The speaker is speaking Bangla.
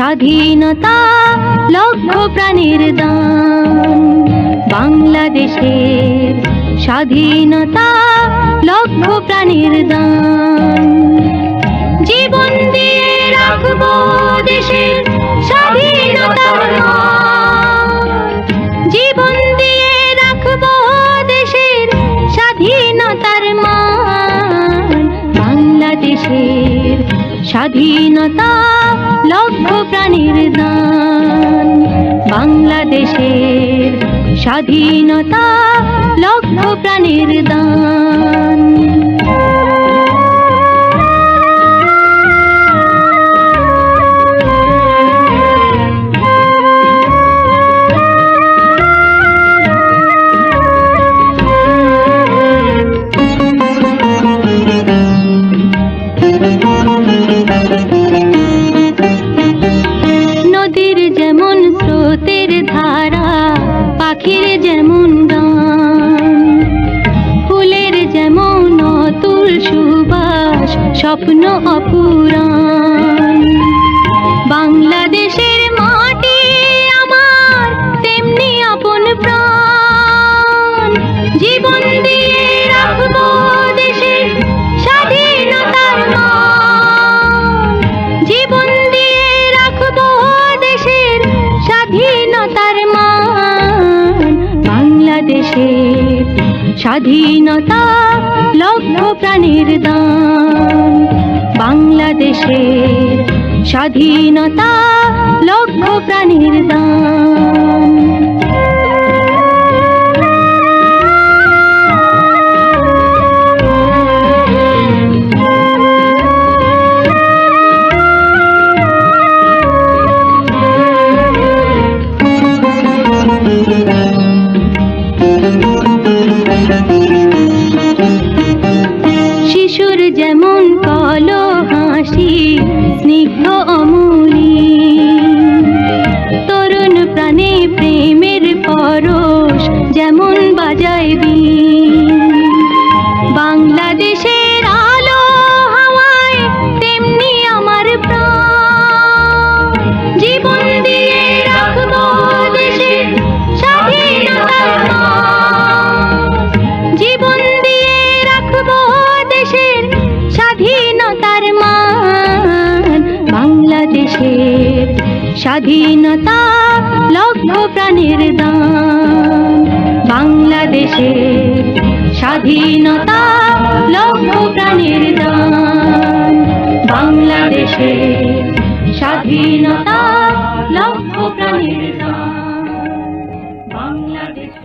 স্বাধীনতা লক্ষ প্রাণের দান। বাংলাদেশের স্বাধীনতা লক্ষ প্রাণের দান। জীবন দিয়ে রাখবো দেশের স্বাধীনতার মান। জীবন দিয়ে রাখবো দেশের স্বাধীনতার মান। বাংলাদেশের স্বাধীনতা লক্ষ প্রাণের দান। বাংলাদেশের স্বাধীনতা লক্ষ প্রাণের দান। নদীর যেমন স্রোতের ধারা, পাখির যেমন গান, ফুলের যেমন অতুল সুবাস, স্বপ্ন অপুরাণ। বাংলাদেশের মাটি আমার তেমনি আপন প্রাণ। জীবন দিয়ে রাখবো দেশের স্বাধীনতার মান। জীবন দিয়ে রাখবো দেশের স্বাধীনতার মান। বাংলাদেশের স্বাধীনতা লক্ষ প্রাণের দান। বাংলাদেশের স্বাধীনতা লক্ষ প্রাণের দান। শিশুর যেমন কলো হাসি, স্নিগ্ধ অমূলী, তরুণ প্রাণে প্রেমের পরশ যেমন বাজায় বীণ। বাংলাদেশের আলো হাওয়ায় তেমনি আমার প্রাণ। জীবন দিয়ে রাখবো দেশের স্বাধীনতার মান। জীবন দিয়ে রাখবো দেশের স্বাধীনতার মান। বাংলাদেশের স্বাধীনতা লক্ষ প্রাণের দান। বাংলাদেশের স্বাধীনতা লক্ষ প্রাণের দান। বাংলাদেশের স্বাধীনতা লক্ষ প্রাণের দান। বাংলাদেশ।